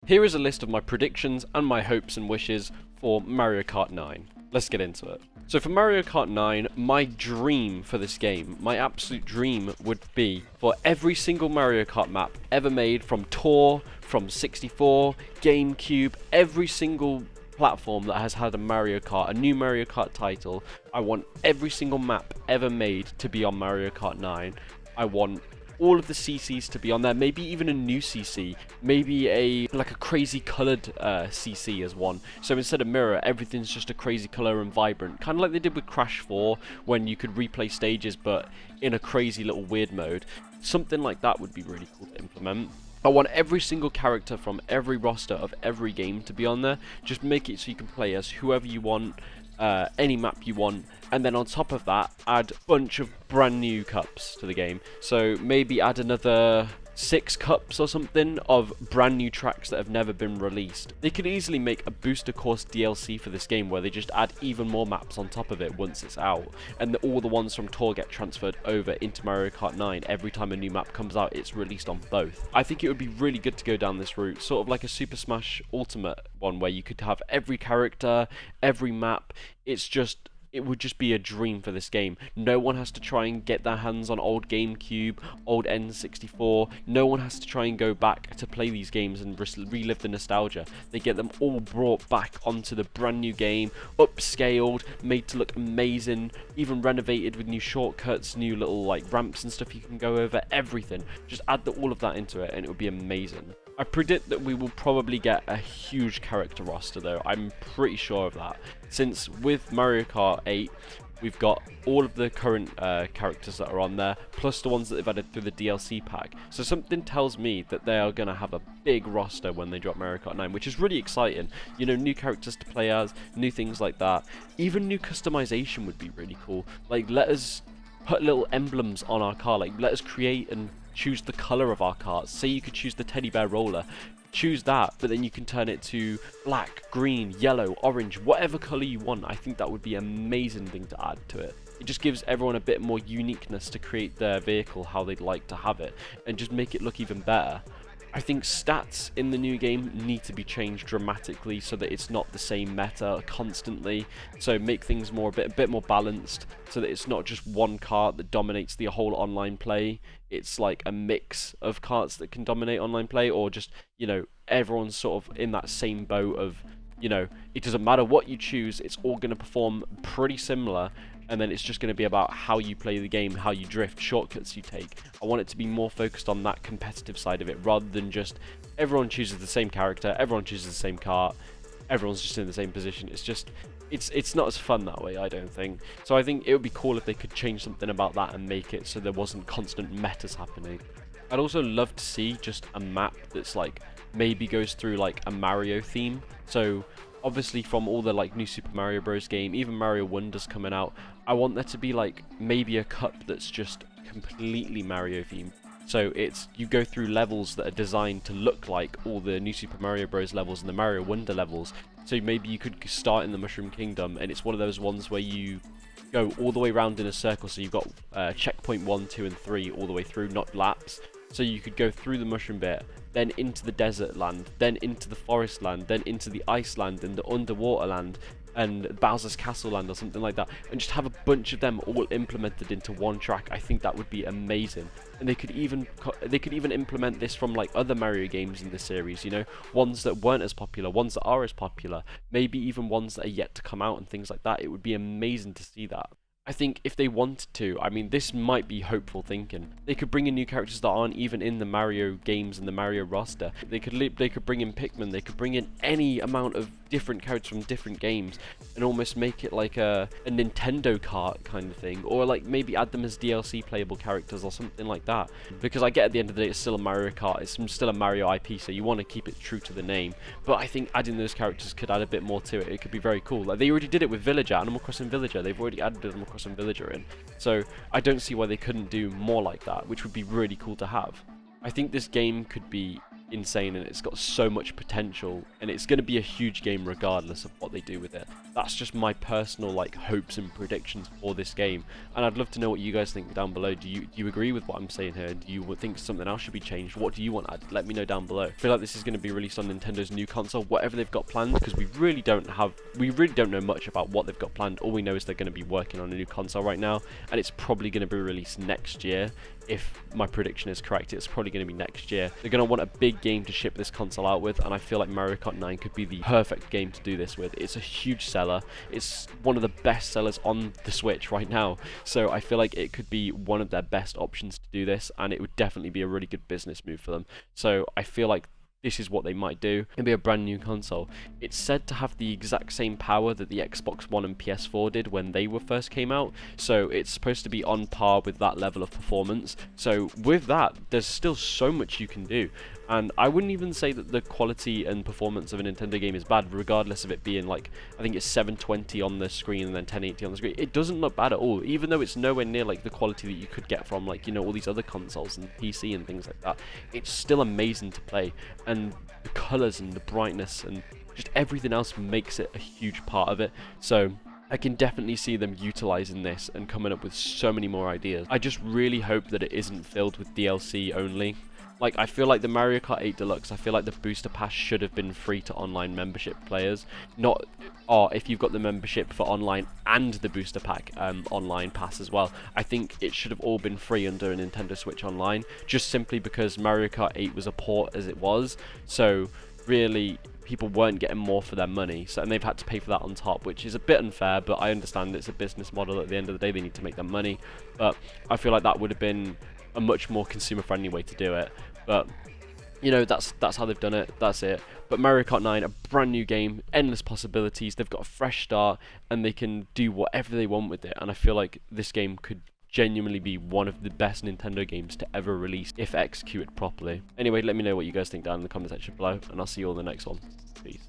Here is a list of my predictions and my hopes and wishes for Mario Kart 9. Let's get into it. So for Mario Kart 9, my dream for this game, my absolute dream would be for every single Mario Kart map ever made from Tour, from 64, GameCube, every single platform that has had a Mario Kart, a new Mario Kart title. I want every single map ever made to be on Mario Kart 9. I want all of the CCs to be on there, maybe even a new CC, maybe a crazy coloured CC as one. So instead of mirror, everything's just a crazy colour and vibrant, kind of like they did with Crash 4 when you could replay stages but in a crazy little weird mode. Something like that would be really cool to implement. I want every single character from every roster of every game to be on there. Just make it so you can play as whoever you want, any map you want, and then on top of that, add a bunch of brand new cups to the game. So maybe add another 6 cups or something of brand new tracks that have never been released. They could easily make a booster course DLC for this game where they just add even more maps on top of it once it's out, and all the ones from Tour get transferred over into Mario Kart 9. Every time a new map comes out, it's released on both. I think it would be really good to go down this route, sort of like a Super Smash Ultimate one where you could have every character, every map. It would just be a dream for this game. No one has to try and get their hands on old GameCube, old N64. No one has to try and go back to play these games and relive the nostalgia. They get them all brought back onto the brand new game, upscaled, made to look amazing, even renovated with new shortcuts, new little ramps and stuff you can go over, everything. Just add all of that into it and it would be amazing. I predict that we will probably get a huge character roster though, I'm pretty sure of that. Since with Mario Kart 8, we've got all of the current characters that are on there, plus the ones that they've added through the DLC pack. So something tells me that they are going to have a big roster when they drop Mario Kart 9, which is really exciting. You know, new characters to play as, new things like that. Even new customization would be really cool. Let us put little emblems on our car, let us create and choose the colour of our cars. Say you could choose the teddy bear roller, choose that, but then you can turn it to black, green, yellow, orange, whatever colour you want. I think that would be an amazing thing to add to it. It just gives everyone a bit more uniqueness to create their vehicle how they'd like to have it, and just make it look even better. I think stats in the new game need to be changed dramatically so that it's not the same meta constantly. So make things a bit more balanced, so that it's not just one kart that dominates the whole online play. It's like a mix of karts that can dominate online play, or just, you know, everyone's sort of in that same boat of, you know, it doesn't matter what you choose, it's all going to perform pretty similar. And then it's just going to be about how you play the game, how you drift, shortcuts you take. I want it to be more focused on that competitive side of it, rather than just everyone chooses the same character, everyone chooses the same kart, everyone's just in the same position. It's not as fun that way, I don't think. So I think it would be cool if they could change something about that and make it so there wasn't constant metas happening. I'd also love to see just a map that's maybe goes through a Mario theme. So obviously from all the new Super Mario Bros. Game, even Mario Wonder's coming out, I want there to be maybe a cup that's just completely Mario themed. So you go through levels that are designed to look like all the new Super Mario Bros. Levels and the Mario Wonder levels. So maybe you could start in the Mushroom Kingdom, and it's one of those ones where you go all the way around in a circle. So you've got checkpoint 1, 2 and 3 all the way through, not laps. So you could go through the mushroom bit, then into the desert land, then into the forest land, then into the ice land and the underwater land and Bowser's Castle land or something like that, and just have a bunch of them all implemented into one track. I think that would be amazing. And they could even implement this from other Mario games in the series, you know, ones that weren't as popular, ones that are as popular, maybe even ones that are yet to come out and things like that. It would be amazing to see that. I think if they wanted to, I mean, this might be hopeful thinking. They could bring in new characters that aren't even in the Mario games and the Mario roster. They could bring in Pikmin. They could bring in any amount of different characters from different games and almost make it like a Nintendo Kart kind of thing, or maybe add them as DLC playable characters or something like that. Because I get at the end of the day, it's still a Mario Kart. It's still a Mario IP, so you want to keep it true to the name. But I think adding those characters could add a bit more to it. It could be very cool. They already did it with Villager, Animal Crossing Villager. They've already added Animal Crossing Villager in. So I don't see why they couldn't do more like that, which would be really cool to have. I think this game could be insane, and it's got so much potential, and it's going to be a huge game regardless of what they do with it. That's just my personal like hopes and predictions for this game, and I'd love to know what you guys think down below. Do you agree with what I'm saying here? Do you think something else should be changed? What do you want added? Let me know down below. I feel like this is going to be released on Nintendo's new console, whatever they've got planned, because we really don't know much about what they've got planned. All we know is they're going to be working on a new console right now, and it's probably going to be released next year. If my prediction is correct, it's probably going to be next year. They're going to want a big game to ship this console out with, and I feel like Mario Kart 9 could be the perfect game to do this with. It's a huge seller. It's one of the best sellers on the Switch right now, so I feel like it could be one of their best options to do this, and it would definitely be a really good business move for them. So I feel like this is what they might do. It'll be a brand new console. It's said to have the exact same power that the Xbox One and PS4 did when they first came out, so it's supposed to be on par with that level of performance. So with that, there's still so much you can do, and I wouldn't even say that the quality and performance of a Nintendo game is bad, regardless of it being like, I think it's 720 on the screen and then 1080 on the screen. It doesn't look bad at all, even though it's nowhere near like the quality that you could get from like, you know, all these other consoles and PC and things like that. It's still amazing to play, and the colors and the brightness and just everything else makes it a huge part of it. So I can definitely see them utilizing this and coming up with so many more ideas. I just really hope that it isn't filled with DLC only. Like, I feel like the Mario Kart 8 Deluxe, I feel like the booster pass should have been free to online membership players. Not, or if you've got the membership for online and the booster pack online pass as well. I think it should have all been free under a Nintendo Switch Online, just simply because Mario Kart 8 was a port as it was. So really, people weren't getting more for their money, so, and they've had to pay for that on top, which is a bit unfair, but I understand it's a business model. At the end of the day, they need to make their money, but I feel like that would have been a much more consumer friendly way to do it. But you know, that's how they've done it. That's it. But Mario Kart 9, a brand new game, endless possibilities. They've got a fresh start, and they can do whatever they want with it. And I feel like this game could genuinely be one of the best Nintendo games to ever release if executed properly. Anyway, let me know what you guys think down in the comment section below, and I'll see you all in the next one. Peace.